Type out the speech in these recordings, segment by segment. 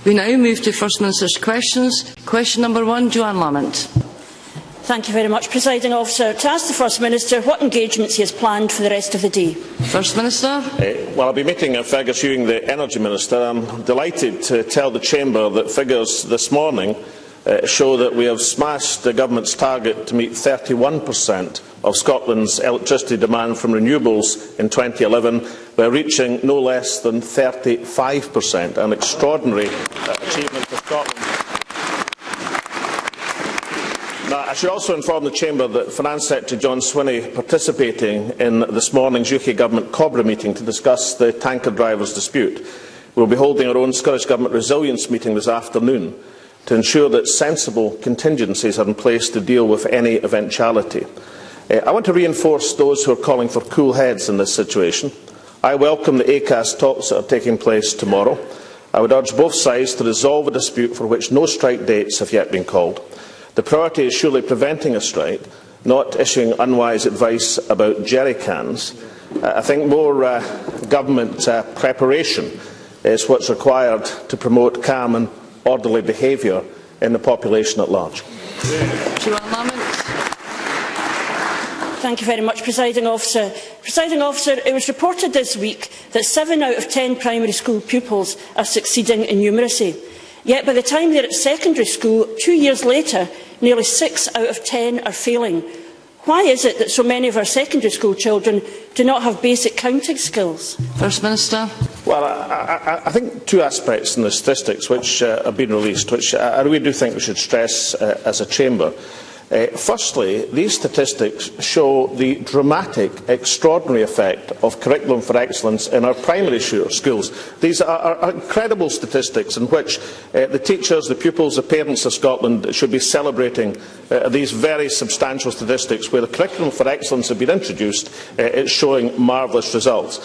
We now move to First Minister's questions. Question number 1, Johann Lamont. Thank you very much, Presiding Officer. To ask the First Minister what engagements he has planned for the rest of the day. First Minister. Well, I'll be meeting Fergus Hugh, the Energy Minister. I'm delighted to tell the Chamber that figures this morning show that we have smashed the Government's target to meet 31% of Scotland's electricity demand from renewables in 2011 by reaching no less than 35%, an extraordinary achievement for Scotland. Now, I should also inform the Chamber that Finance Secretary John Swinney participating in this morning's UK Government Cobra meeting to discuss the tanker drivers' dispute. We will be holding our own Scottish Government resilience meeting this afternoon to ensure that sensible contingencies are in place to deal with any eventuality. I want to reinforce those who are calling for cool heads in this situation. I welcome the ACAS talks that are taking place tomorrow. I would urge both sides to resolve a dispute for which no strike dates have yet been called. The priority is surely preventing a strike, not issuing unwise advice about jerry cans. I think more government preparation is what is required to promote calm and orderly behaviour in the population at large. Thank you very much, Presiding Officer. Presiding Officer, it was reported this week that 7 out of 10 primary school pupils are succeeding in numeracy. Yet by the time they are at secondary school, 2 years later, nearly 6 out of 10 are failing. Why is it that so many of our secondary school children do not have basic counting skills? First Minister. Well, I think two aspects in the statistics which have been released, which I really do think we should stress as a Chamber. Firstly, these statistics show the dramatic, extraordinary effect of curriculum for excellence in our primary schools. These are incredible statistics in which the teachers, the pupils, the parents of Scotland should be celebrating these very substantial statistics where the curriculum for excellence has been introduced. It's showing marvellous results.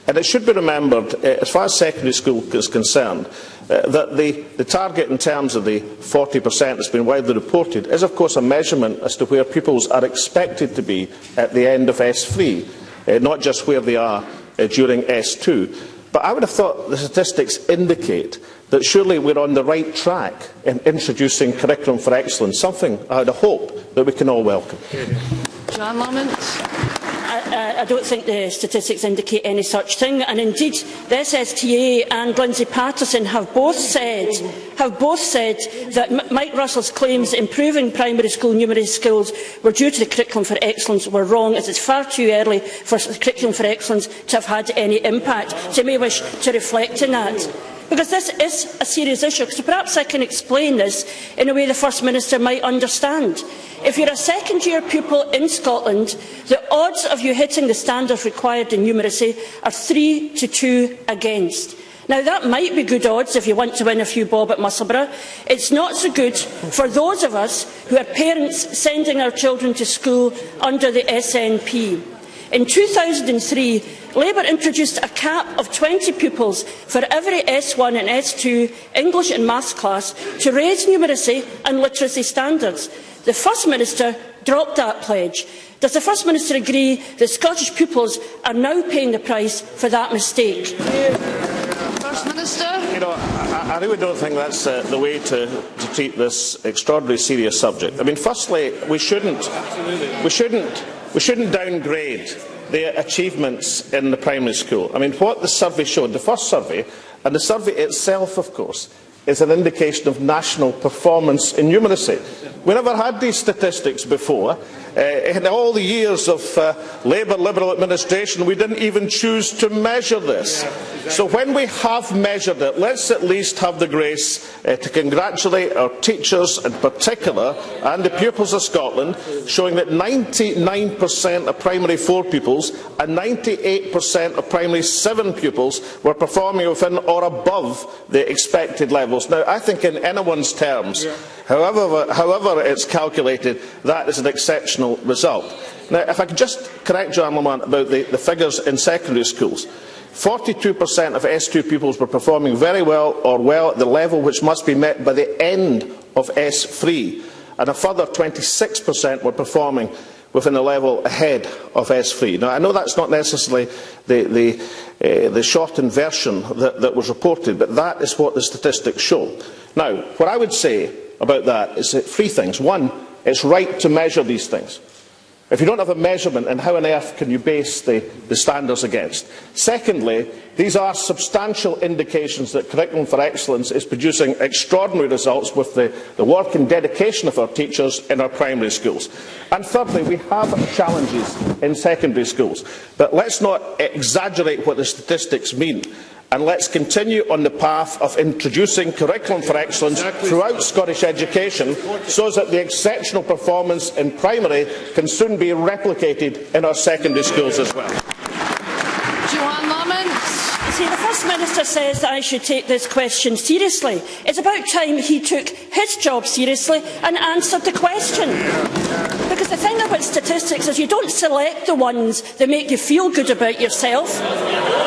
And it should be remembered, as far as secondary school is concerned, that the target in terms of the 40% that has been widely reported is of course a measurement as to where pupils are expected to be at the end of S3, not just where they are during S2. But I would have thought the statistics indicate that surely we are on the right track in introducing curriculum for excellence, something I would hope that we can all welcome. Johann Lamont. I don't think the statistics indicate any such thing, and indeed the SSTA and Lindsay Paterson have both said that Mike Russell's claims that improving primary school numeracy skills were due to the curriculum for excellence were wrong, as it is far too early for the curriculum for excellence to have had any impact. So you may wish to reflect on that. Because this is a serious issue, so perhaps I can explain this in a way the First Minister might understand. If you are a second-year pupil in Scotland, the odds of you hitting the standards required in numeracy are 3 to 2 against. Now, that might be good odds if you want to win a few bob at Musselburgh. It's not so good for those of us who are parents sending our children to school under the SNP. In 2003, Labour introduced a cap of 20 pupils for every S1 and S2 English and Maths class to raise numeracy and literacy standards. The First Minister dropped that pledge. Does the First Minister agree that Scottish pupils are now paying the price for that mistake? First Minister. I really don't think that's the way to treat this extraordinarily serious subject. I mean, firstly, we shouldn't downgrade the achievements in the primary school. I mean, what the survey showed, the first survey, and the survey itself, of course, is an indication of national performance in numeracy. We never had these statistics before. In all the years of Labour Liberal administration, we didn't even choose to measure this. So when we have measured it, let's at least have the grace to congratulate our teachers in particular and the pupils of Scotland, showing that 99% of primary 4 pupils and 98% of primary 7 pupils were performing within or above the expected levels. Now, I think in anyone's terms, however it's calculated, that is an exceptional result. Now, if I could just correct Johann Lamont about the figures in secondary schools. 42% of S2 pupils were performing very well or well at the level which must be met by the end of S3, and a further 26% were performing within a level ahead of S3. Now, I know that's not necessarily the shortened version that was reported, but that is what the statistics show. Now, what I would say about that is three things. One, it's right to measure these things. If you don't have a measurement, then how on earth can you base the standards against? Secondly, these are substantial indications that Curriculum for Excellence is producing extraordinary results with the work and dedication of our teachers in our primary schools. And thirdly, we have challenges in secondary schools. But let's not exaggerate what the statistics mean. And let's continue on the path of introducing Curriculum for Excellence throughout Scottish education so that the exceptional performance in primary can soon be replicated in our secondary schools as well. Johann Lamont. See, the First Minister says that I should take this question seriously. It's about time he took his job seriously and answered the question. Because the thing about statistics is you don't select the ones that make you feel good about yourself,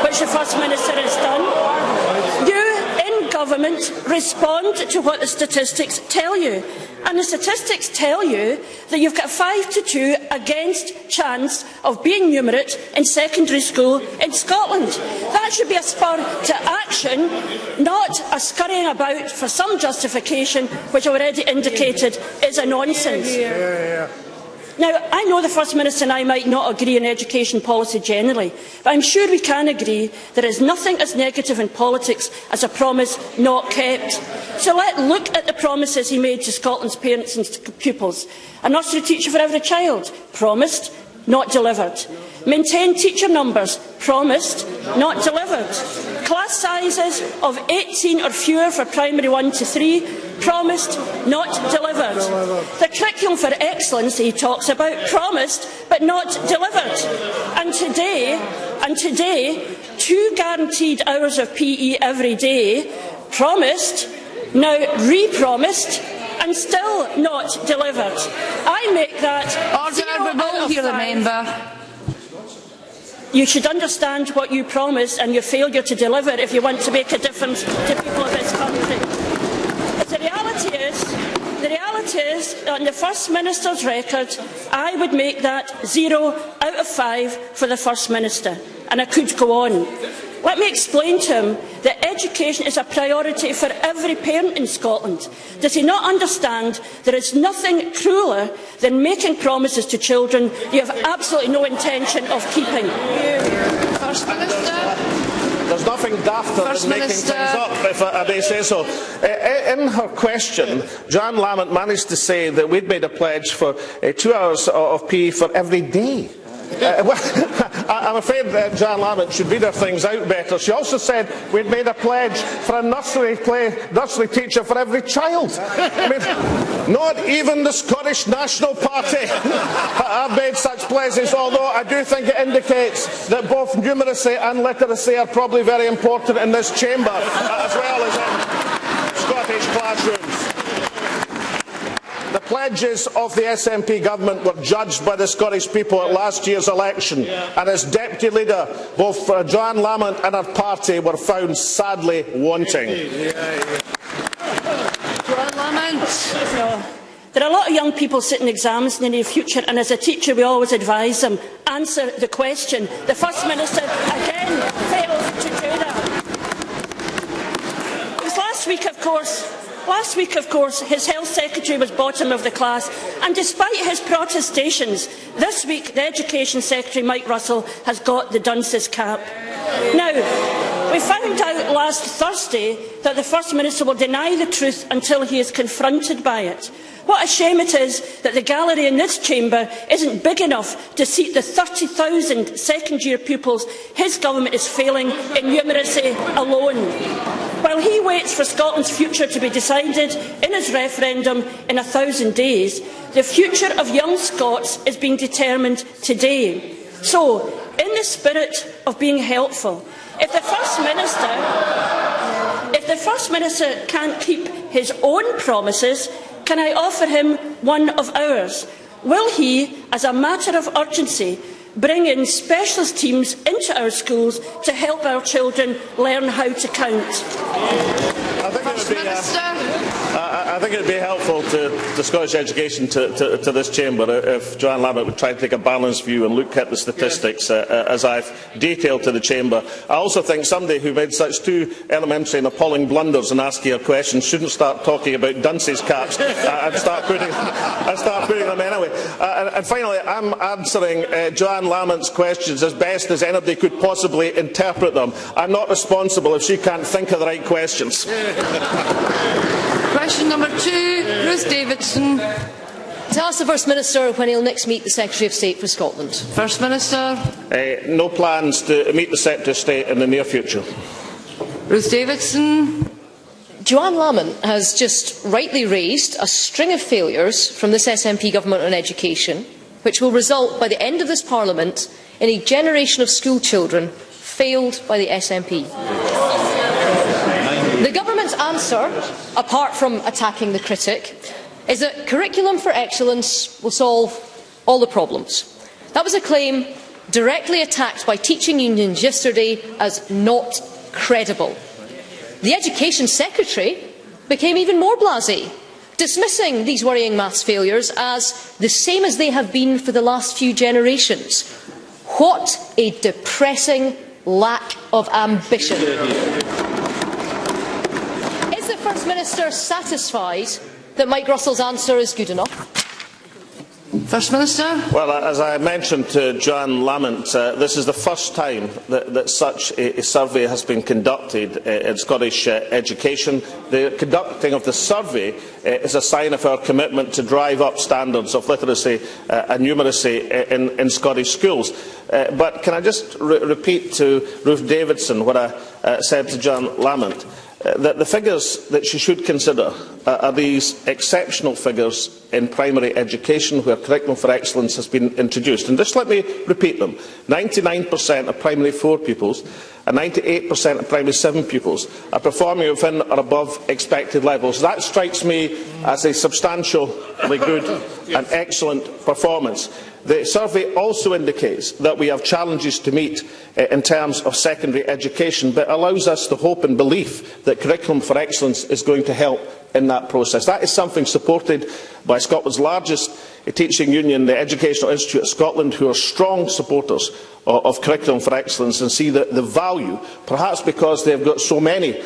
which the First Minister has done. You, in government, respond to what the statistics tell you. And the statistics tell you that you've got a 5-2 against chance of being numerate in secondary school in Scotland. That should be a spur to action, not a scurrying about for some justification, which I already indicated is a nonsense. Now, I know the First Minister and I might not agree on education policy generally, but I'm sure we can agree there is nothing as negative in politics as a promise not kept. So let's look at the promises he made to Scotland's parents and pupils. A nursery teacher for every child, promised, not delivered. Maintain teacher numbers, promised, not delivered. Class sizes of 18 or fewer for primary 1 to 3, promised, not delivered. The Curriculum for Excellence he talks about, promised, but not delivered. And today, 2 guaranteed hours of PE every day, promised, now re-promised, and still not delivered. I make that Order, we will hear the member. You should understand what you promised and your failure to deliver if you want to make a difference to people of this country. But the reality is, on the First Minister's record, I would make that 0 out of 5 for the First Minister. And I could go on. Let me explain to him that education is a priority for every parent in Scotland. Does he not understand there is nothing crueler than making promises to children you have absolutely no intention of keeping? First Minister. There's nothing dafter than making things up, if I may say so. In her question, Johann Lamont managed to say that we'd made a pledge for 2 hours of PE for every day. I'm afraid that Johann Lamont should read her things out better. She also said we'd made a pledge for a nursery teacher for every child. I mean, not even the Scottish National Party have made such pledges, although I do think it indicates that both numeracy and literacy are probably very important in this chamber, as well as in Scottish classrooms. The pledges of the SNP government were judged by the Scottish people at last year's election, and as deputy leader, both Johann Lamont and her party were found sadly wanting. Johann Lamont. No. There are a lot of young people sitting exams in the near future, and as a teacher we always advise them, answer the question. The First Minister again failed to do that. Because last week, of course, his Health Secretary was bottom of the class, and despite his protestations, this week the Education Secretary, Mike Russell, has got the dunce's cap. Now, we found out last Thursday that the First Minister will deny the truth until he is confronted by it. What a shame it is that the gallery in this chamber isn't big enough to seat the 30,000 second-year pupils his government is failing in numeracy alone. While he waits for Scotland's future to be decided in his referendum in 1,000 days, the future of young Scots is being determined today. So, in the spirit of being helpful, if the First Minister can't keep his own promises, can I offer him one of ours? Will he, as a matter of urgency, bring in specialist teams into our schools to help our children learn how to count? I think it would be helpful to Scottish education to this chamber if Johann Lamont would try to take a balanced view and look at the statistics as I've detailed to the chamber. I also think somebody who made such two elementary and appalling blunders in asking a question shouldn't start talking about dunces caps and start putting them anyway. And finally, I'm answering Johann Lamont's questions as best as anybody could possibly interpret them. I'm not responsible if she can't think of the right questions. Question number 2, Ruth Davidson. To ask the First Minister when he will next meet the Secretary of State for Scotland. First Minister. No plans to meet the Secretary of State in the near future. Ruth Davidson. Johann Lamont has just rightly raised a string of failures from this SNP government on education, which will result by the end of this Parliament in a generation of school children failed by the SNP. The government's answer, apart from attacking the critic, is that curriculum for excellence will solve all the problems. That was a claim directly attacked by teaching unions yesterday as not credible. The Education Secretary became even more blasé, dismissing these worrying maths failures as the same as they have been for the last few generations. What a depressing lack of ambition. Is the First Minister satisfied that Mike Russell's answer is good enough? First Minister. Well, as I mentioned to Johann Lamont, this is the first time that such a survey has been conducted in Scottish education. The conducting of the survey is a sign of our commitment to drive up standards of literacy and numeracy in Scottish schools. But can I just repeat to Ruth Davidson what I said to Johann Lamont? That the figures that she should consider are these exceptional figures in primary education where curriculum for excellence has been introduced. And just let me repeat them. 99% of primary 4 pupils and 98% of primary 7 pupils are performing within or above expected levels. That strikes me as a substantially good and excellent performance. The survey also indicates that we have challenges to meet in terms of secondary education, but allows us the hope and belief that curriculum for excellence is going to help in that process. That is something supported by Scotland's largest teaching union, the Educational Institute of Scotland, who are strong supporters of curriculum for excellence and see the value, perhaps because they have got so many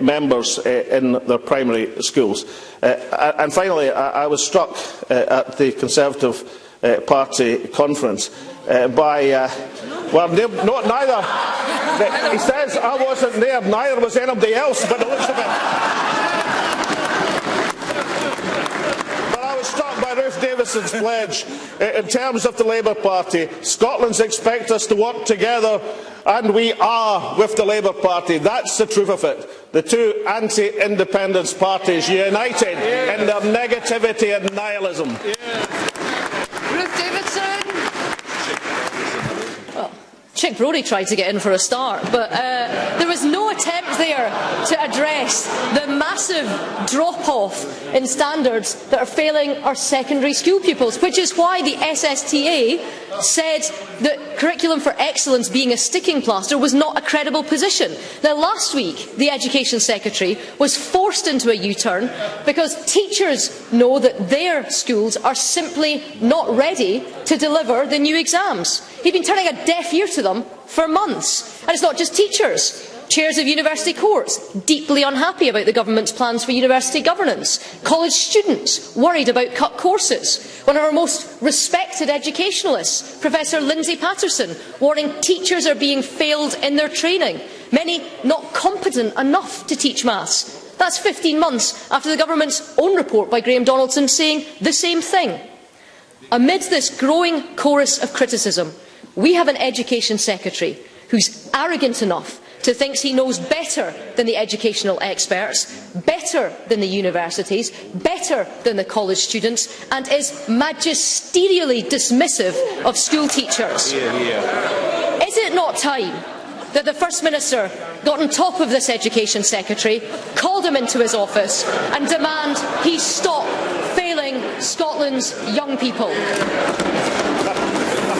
members in their primary schools. And finally, I was struck at the Conservative Party conference by neither. He says I wasn't there, neither was anybody else, but it looks a bit. But I was struck by Ruth Davidson's pledge in terms of the Labour Party. Scotland's expect us to work together, and we are with the Labour Party. That's the truth of it. The two anti-independence parties united in their negativity and nihilism. Ruth Davidson. Well, Chick Brodie tried to get in for a start, but there was no attempt there to address the massive drop-off in standards that are failing our secondary school pupils, which is why the SSTA said that curriculum for excellence being a sticking plaster was not a credible position. Now, last week, the Education Secretary was forced into a U-turn because teachers know that their schools are simply not ready to deliver the new exams. He'd been turning a deaf ear to them for months. And it's not just teachers. Chairs of university courts deeply unhappy about the government's plans for university governance. College students worried about cut courses. One of our most respected educationalists, Professor Paterson, warning teachers are being failed in their training. Many not competent enough to teach maths. That's 15 months after the government's own report by Graham Donaldson saying the same thing. Amid this growing chorus of criticism, we have an Education Secretary who's arrogant enough to think he knows better than the educational experts, better than the universities, better than the college students, and is magisterially dismissive of school teachers. Is it not time that the First Minister got on top of this Education Secretary, called him into his office and demand he stop failing Scotland's young people?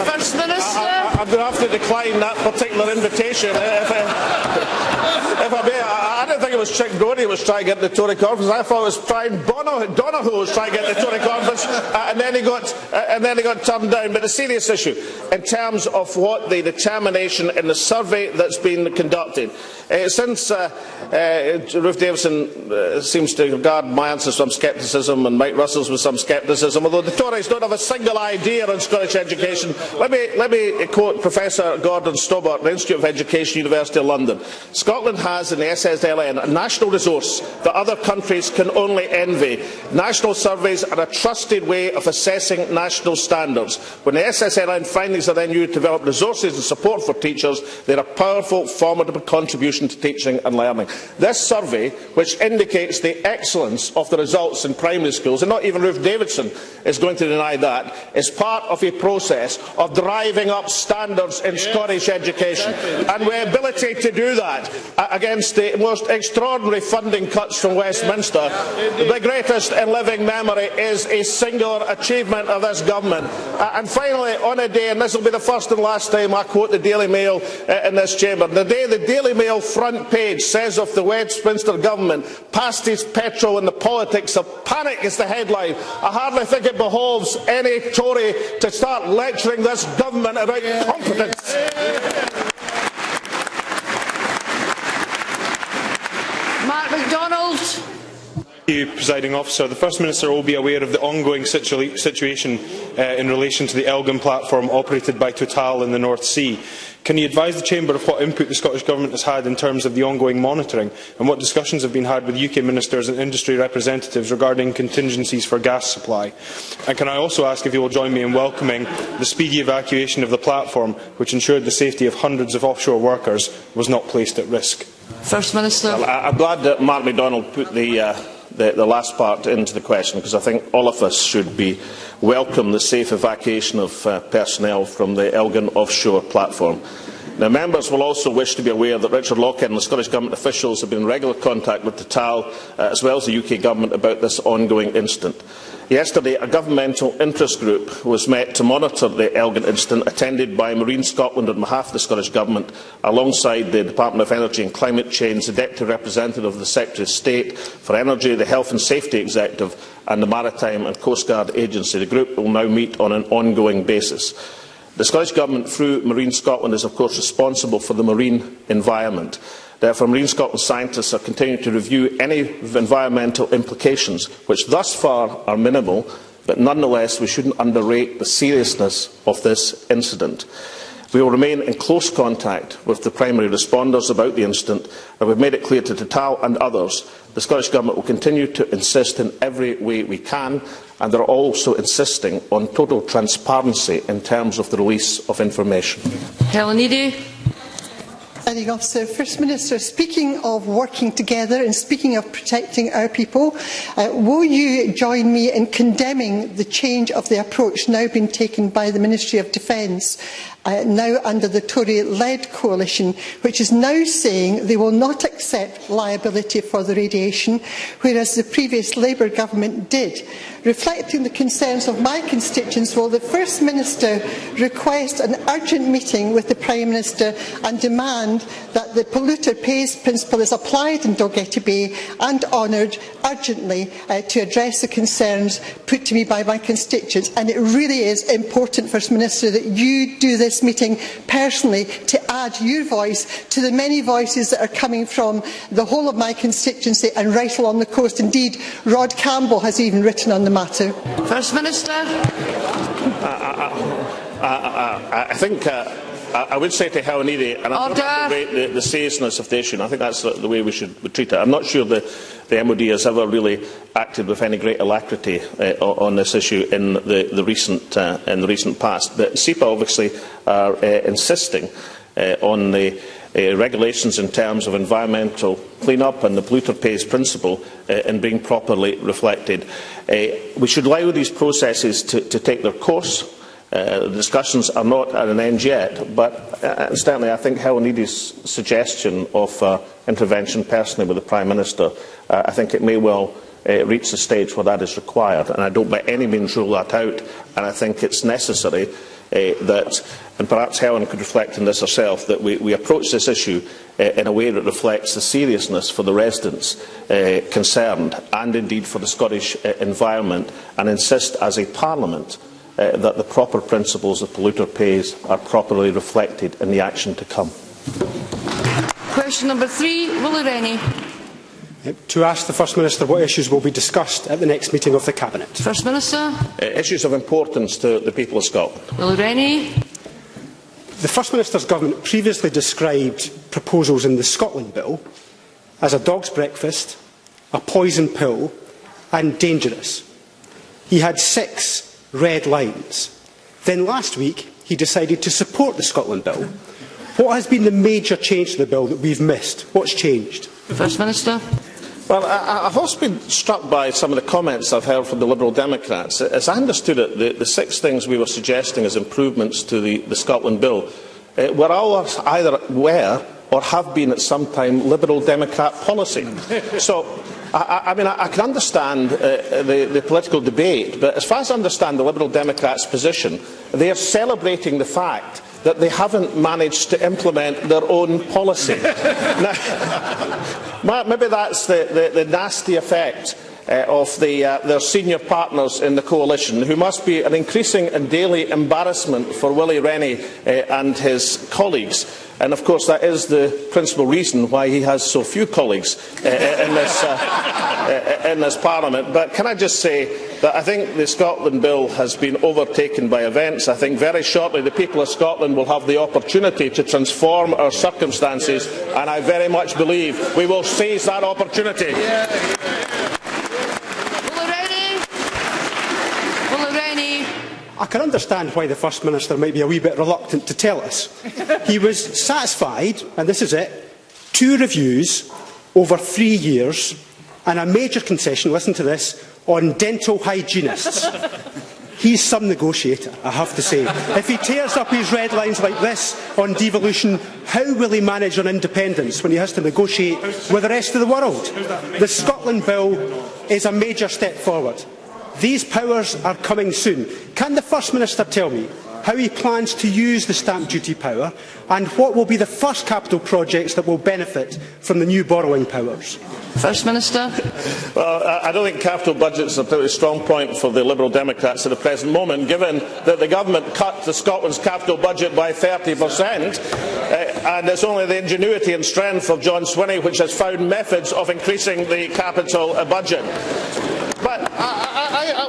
First Minister. I'm going to have to decline that particular invitation. If I may, I don't think it was Chick Brodie who was trying to get the Tory conference. I thought it was Brian Donoghue who was trying to get the Tory conference, and then he got turned down. But the serious issue, in terms of what the determination in the survey that's been conducted, since Ruth Davidson seems to regard my answers with some scepticism and Mike Russell's with some scepticism, although the Tories don't have a single idea on Scottish education, let me quote Professor Gordon Stobart, the Institute of Education, University of London. Scotland has in the SSLN a national resource that other countries can only envy. National surveys are a trusted way of assessing national standards. When the SSLN findings are then used to develop resources and support for teachers, they are a powerful, formidable contribution to teaching and learning. This survey, which indicates the excellence of the results in primary schools, and not even Ruth Davidson is going to deny that, is part of a process of driving up standards in Scottish education. And the ability to do that against the most extraordinary funding cuts from Westminster, the greatest in living memory, is a singular achievement of this government. And finally, on a day, and this will be the first and last time I quote the Daily Mail in this chamber, the day the Daily Mail front page says of the Westminster government, pasties, petrol and the politics of panic is the headline, I hardly think it behoves any Tory to start lecturing this government about competence. Mark MacDonald. Thank you, Presiding Officer. The First Minister will be aware of the ongoing situation in relation to the Elgin platform operated by Total in the North Sea. Can you advise the Chamber of what input the Scottish Government has had in terms of the ongoing monitoring, and what discussions have been had with UK ministers and industry representatives regarding contingencies for gas supply? And can I also ask if you will join me in welcoming the speedy evacuation of the platform, which ensured the safety of hundreds of offshore workers was not placed at risk? First Minister. Well, I'm glad that Mark MacDonald put the last part into the question, because I think all of us should welcome the safe evacuation of personnel from the Elgin offshore platform. Now, members will also wish to be aware that Richard Lockhead and the Scottish Government officials have been in regular contact with Total, as well as the UK Government, about this ongoing incident. Yesterday, a governmental interest group was met to monitor the Elgin incident, attended by Marine Scotland on behalf of the Scottish Government, alongside the Department of Energy and Climate Change, the Deputy Representative of the Secretary of State for Energy, the Health and Safety Executive and the Maritime and Coast Guard Agency. The group will now meet on an ongoing basis. The Scottish Government, through Marine Scotland, is of course responsible for the marine environment. Therefore, Marine Scotland scientists are continuing to review any environmental implications, which thus far are minimal, but nonetheless we shouldn't underrate the seriousness of this incident. We will remain in close contact with the primary responders about the incident, and we've made it clear to Total and others the Scottish Government will continue to insist in every way we can, and they are also insisting on total transparency in terms of the release of information. Helen Eadie. Presiding Officer, First Minister, speaking of working together and speaking of protecting our people, will you join me in condemning the change of the approach now being taken by the Ministry of Defence, now under the Tory-led coalition, which is now saying they will not accept liability for the radiation, whereas the previous Labour government did? Reflecting the concerns of my constituents, will the First Minister request an urgent meeting with the Prime Minister and demand that the polluter pays principle is applied in Dalgety Bay and honoured urgently to address the concerns put to me by my constituents? And it really is important, First Minister, that you do this meeting personally to add your voice to the many voices that are coming from the whole of my constituency and right along the coast. Indeed, Rod Campbell has even written on the matter. First Minister. I think I would say to Helen Eadie, and I don't rate the seriousness of the issue, and I think that's the way we should treat it. I'm not sure the MOD has ever really acted with any great alacrity on this issue in the recent past. But SEPA obviously are insisting on the regulations in terms of environmental clean-up and the polluter pays principle in being properly reflected. We should allow these processes to take their course. The discussions are not at an end yet, but certainly I think Helen Eadie's suggestion of intervention personally with the Prime Minister, I think it may well reach the stage where that is required, and I don't by any means rule that out, and I think it's necessary that, and perhaps Helen could reflect on this herself, that we approach this issue in a way that reflects the seriousness for the residents concerned and indeed for the Scottish environment, and insist as a Parliament that the proper principles of polluter pays are properly reflected in the action to come. Question number 3, Willie Rennie. To ask the First Minister what issues will be discussed at the next meeting of the Cabinet. First Minister. Issues of importance to the people of Scotland. Willie Rennie. The First Minister's government previously described proposals in the Scotland Bill as a dog's breakfast, a poison pill and dangerous. He had 6 red lines. Then last week he decided to support the Scotland Bill. What has been the major change to the bill that we've missed? What's changed? First Minister. Well, I've also been struck by some of the comments I've heard from the Liberal Democrats. As I understood it, the 6 things we were suggesting as improvements to the Scotland Bill were all either were or have been at some time Liberal Democrat policy. So, I mean, I can understand the political debate, but as far as I understand the Liberal Democrats' position, they are celebrating the fact that they haven't managed to implement their own policy. Now, maybe that's the nasty effect of their senior partners in the coalition, who must be an increasing and daily embarrassment for Willie Rennie and his colleagues. And of course that is the principal reason why he has so few colleagues in this Parliament. But can I just say that I think the Scotland Bill has been overtaken by events. I think very shortly the people of Scotland will have the opportunity to transform our circumstances, and I very much believe we will seize that opportunity. I can understand why the First Minister might be a wee bit reluctant to tell us. He was satisfied, and this is it, 2 reviews over 3 years and a major concession, listen to this, on dental hygienists. He's some negotiator, I have to say. If he tears up his red lines like this on devolution, how will he manage on independence when he has to negotiate with the rest of the world? The Scotland Bill is a major step forward. These powers are coming soon. Can the First Minister tell me how he plans to use the stamp duty power, and what will be the first capital projects that will benefit from the new borrowing powers? First Minister. Well, I don't think capital budgets are a particularly strong point for the Liberal Democrats at the present moment, given that the government cut Scotland's capital budget by 30%, and it's only the ingenuity and strength of John Swinney which has found methods of increasing the capital budget. But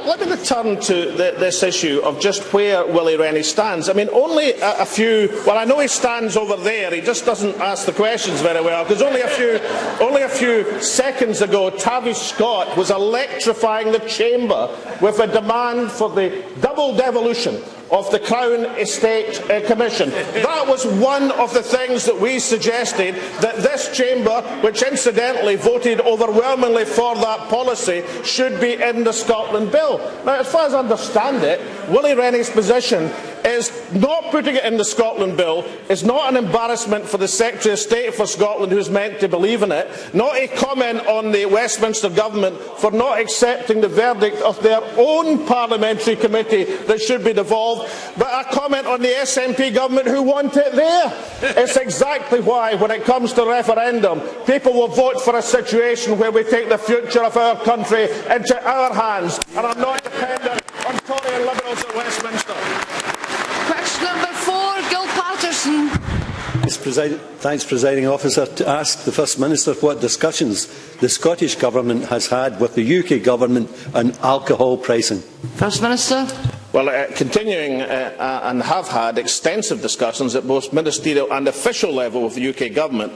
let me return to this issue of just where Willie Rennie stands. I mean, only a few. Well, I know he stands over there. He just doesn't ask the questions very well, because only a few seconds ago, Tavish Scott was electrifying the chamber with a demand for the double devolution of the Crown Estate Commission. That was one of the things that we suggested, that this chamber, which incidentally voted overwhelmingly for that policy, should be in the Scotland Bill. Now, as far as I understand it, Willie Rennie's position is not putting it in the Scotland Bill, is not an embarrassment for the Secretary of State for Scotland, who is meant to believe in it, not a comment on the Westminster Government for not accepting the verdict of their own parliamentary committee that should be devolved, but a comment on the SNP Government who want it there. It's exactly why, when it comes to referendum, people will vote for a situation where we take the future of our country into our hands, and are not dependent on Tory and Liberals at Westminster. Question number 4, Gil Paterson. Thanks, Presiding Officer. To ask the First Minister what discussions the Scottish Government has had with the UK Government on alcohol pricing. First Minister. Well, continuing and have had extensive discussions at both ministerial and official level with the UK Government.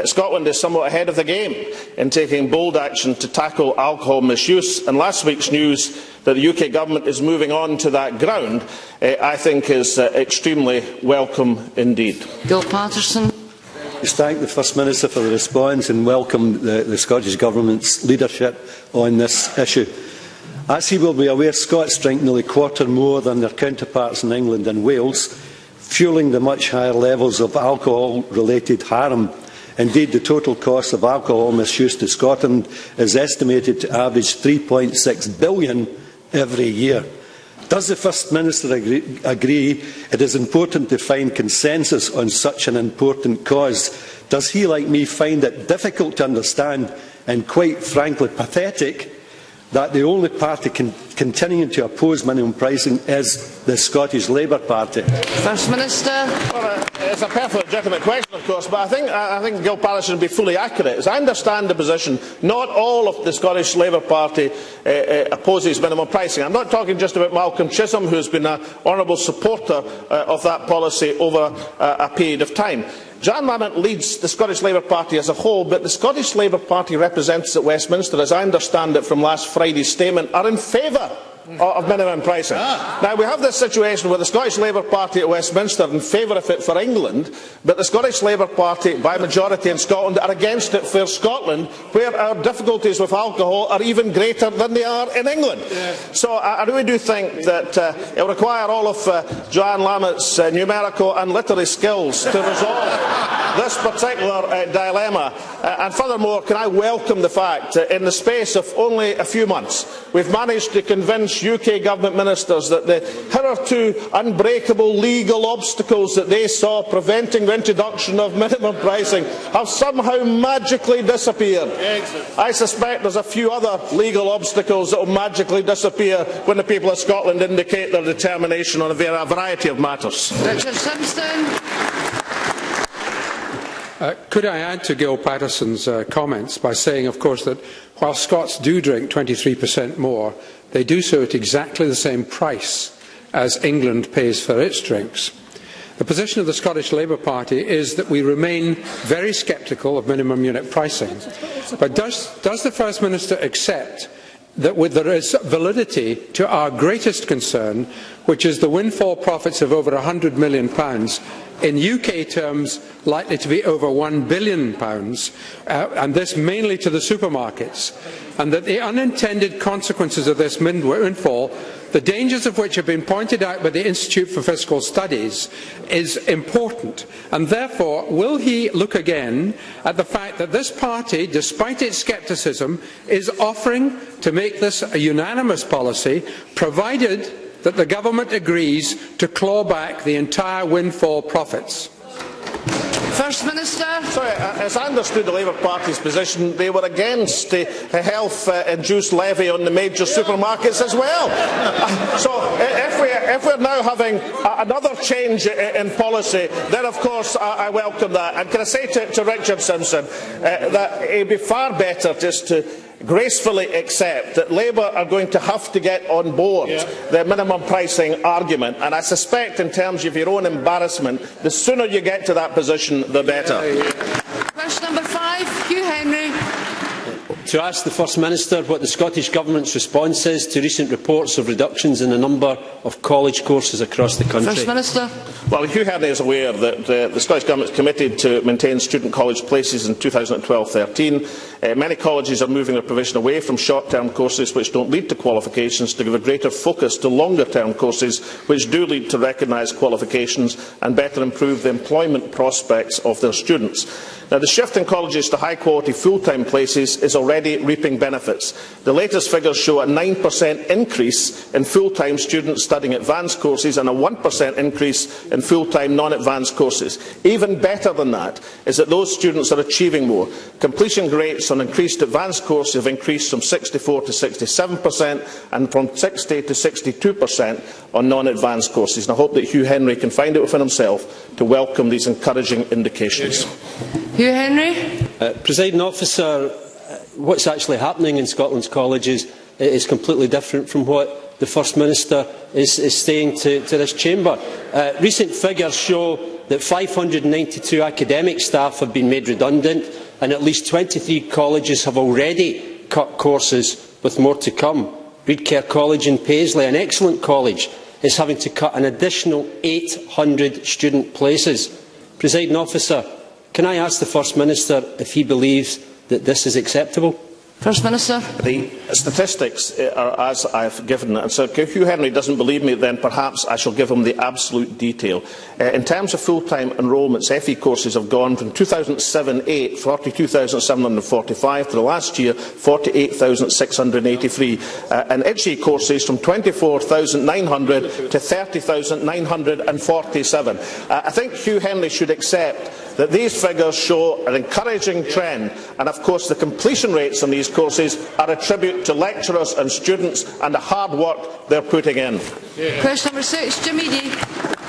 Scotland is somewhat ahead of the game in taking bold action to tackle alcohol misuse, and last week's news that the UK Government is moving on to that ground, I think is extremely welcome indeed. Gil Paterson. I thank the First Minister for the response and welcome the Scottish Government's leadership on this issue. As he will be aware, Scots drink nearly a quarter more than their counterparts in England and Wales, fuelling the much higher levels of alcohol-related harm. Indeed, the total cost of alcohol misuse to Scotland is estimated to average £3.6 billion every year. Does the First Minister agree it is important to find consensus on such an important cause? Does he, like me, find it difficult to understand and, quite frankly, pathetic that the only party continuing to oppose minimum pricing is the Scottish Labour Party? First Minister. Well, it's a perfectly legitimate question, of course, but I think Gil Paterson would be fully accurate. As I understand the position, not all of the Scottish Labour Party opposes minimum pricing. I'm not talking just about Malcolm Chisholm, who has been an honourable supporter of that policy over a period of time. Johann Lamont leads the Scottish Labour Party as a whole, but the Scottish Labour Party representatives at Westminster, as I understand it from last Friday's statement, are in favour of minimum pricing. Now, we have this situation where the Scottish Labour Party at Westminster are in favour of it for England, but the Scottish Labour Party, by majority in Scotland, are against it for Scotland, where our difficulties with alcohol are even greater than they are in England. So I really do think that it will require all of Johann Lamont's numerical and literary skills to resolve this particular dilemma. And furthermore, can I welcome the fact that in the space of only a few months, we've managed to convince UK Government ministers that the hitherto unbreakable legal obstacles that they saw preventing the introduction of minimum pricing have somehow magically disappeared. I suspect there's a few other legal obstacles that will magically disappear when the people of Scotland indicate their determination on a variety of matters. Richard Simpson. Could I add to Gil Paterson's comments by saying, of course, that while Scots do drink 23% more, they do so at exactly the same price as England pays for its drinks. The position of the Scottish Labour Party is that we remain very sceptical of minimum unit pricing. But does the First Minister accept that there is validity to our greatest concern, which is the windfall profits of over £100 million, in UK terms likely to be over £1 billion, and this mainly to the supermarkets, and that the unintended consequences of this windfall, the dangers of which have been pointed out by the Institute for Fiscal Studies, is important. And therefore, will he look again at the fact that this party, despite its scepticism, is offering to make this a unanimous policy, provided that the government agrees to claw back the entire windfall profits? First Minister. Sorry, as I understood the Labour Party's position, they were against a health-induced levy on the major supermarkets as well. So if we're now having another change in policy, then of course I welcome that. And can I say to Richard Simpson that it would be far better just to gracefully accept that Labour are going to have to get on board the minimum pricing argument, and I suspect in terms of your own embarrassment, the sooner you get to that position, the better. Question number 5, Hugh Henry. To ask the First Minister what the Scottish Government's response is to recent reports of reductions in the number of college courses across the country. First Minister. Well, Hugh Henry is aware that the Scottish Government is committed to maintain student college places in 2012-13. Many colleges are moving their provision away from short-term courses which don't lead to qualifications to give a greater focus to longer-term courses which do lead to recognised qualifications and better improve the employment prospects of their students. Now, the shift in colleges to high-quality full-time places is already reaping benefits. The latest figures show a 9% increase in full-time students studying advanced courses and a 1% increase in full-time non-advanced courses. Even better than that is that those students are achieving more. Completion rates on increased advanced courses have increased from 64 to 67% and from 60 to 62% on non-advanced courses. And I hope that Hugh Henry can find it within himself to welcome these encouraging indications. Hugh Henry. Presiding Officer, what's actually happening in Scotland's colleges is completely different from what the First Minister is saying to this chamber. Recent figures show that 592 academic staff have been made redundant, and at least 23 colleges have already cut courses, with more to come. Reedcare College in Paisley, an excellent college, is having to cut an additional 800 student places. Presiding Officer, can I ask the First Minister if he believes that this is acceptable? First Minister. The statistics are as I have given it. And so if Hugh Henry doesn't believe me, then perhaps I shall give him the absolute detail. In terms of full-time enrolments, FE courses have gone from 2007-8, 42,745, to the last year, 48,683. And HE courses from 24,900 to 30,947. I think Hugh Henry should accept that these figures show an encouraging trend, and of course the completion rates on these courses are a tribute to lecturers and students and the hard work they are putting in. Question number 6, Jimmy D.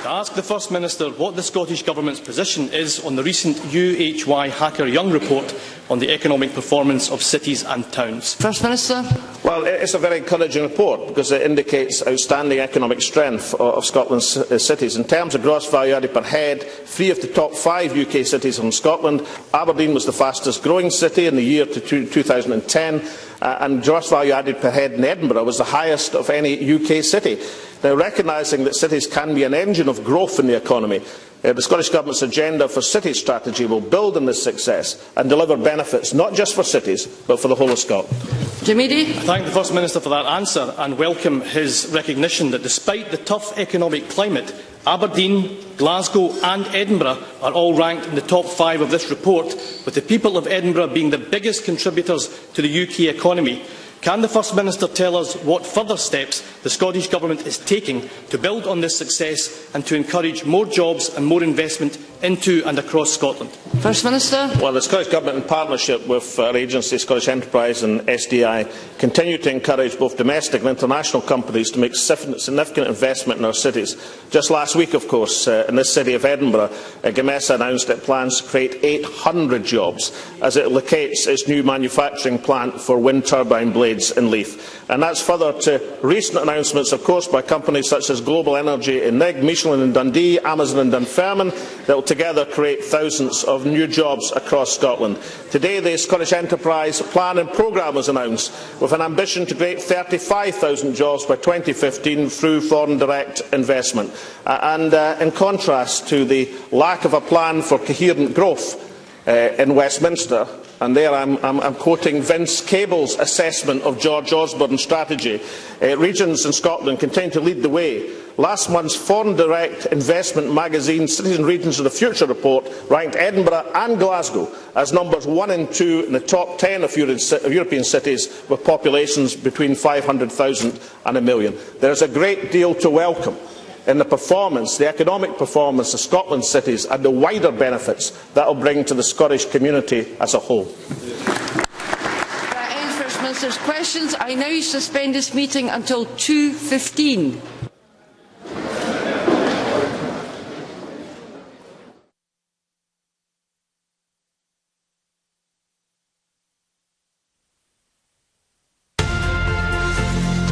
To ask the First Minister what the Scottish Government's position is on the recent UHY Hacker Young report on the economic performance of cities and towns. First Minister. Well, it's a very encouraging report because it indicates outstanding economic strength of Scotland's cities. In terms of gross value added per head, 3 of the top 5 UK cities in Scotland. Aberdeen was the fastest growing city in the year to 2010, and gross value added per head in Edinburgh was the highest of any UK city. Now, recognising that cities can be an engine of growth in the economy, the Scottish Government's agenda for city strategy will build on this success and deliver benefits not just for cities but for the whole of Scotland. Jimmy D. I thank the First Minister for that answer and welcome his recognition that despite the tough economic climate, Aberdeen, Glasgow and Edinburgh are all ranked in the top 5 of this report, with the people of Edinburgh being the biggest contributors to the UK economy. Can the First Minister tell us what further steps the Scottish Government is taking to build on this success and to encourage more jobs and more investment into and across Scotland? First Minister. Well, the Scottish Government, in partnership with our agency, Scottish Enterprise and SDI, continue to encourage both domestic and international companies to make significant investment in our cities. Just last week, of course, in this city of Edinburgh, Gamesa announced it plans to create 800 jobs as it locates its new manufacturing plant for wind turbine blades in Leith. And that's further to recent announcements, of course, by companies such as Global Energy in Nigg, Michelin in Dundee, Amazon in Dunfermline, that will together create thousands of new jobs across Scotland. Today, the Scottish Enterprise Plan and Programme was announced, with an ambition to create 35,000 jobs by 2015 through foreign direct investment. In contrast to the lack of a plan for coherent growth in Westminster, and there I'm quoting Vince Cable's assessment of George Osborne's strategy, regions in Scotland continue to lead the way. Last month's Foreign Direct Investment magazine Cities and Regions of the Future report ranked Edinburgh and Glasgow as numbers 1 and 2 in the top 10 of European cities with populations between 500,000 and 1 million. There is a great deal to welcome in the performance, the economic performance of Scotland's cities and the wider benefits that will bring to the Scottish community as a whole. That ends First Minister's questions. I now suspend this meeting until 2:15.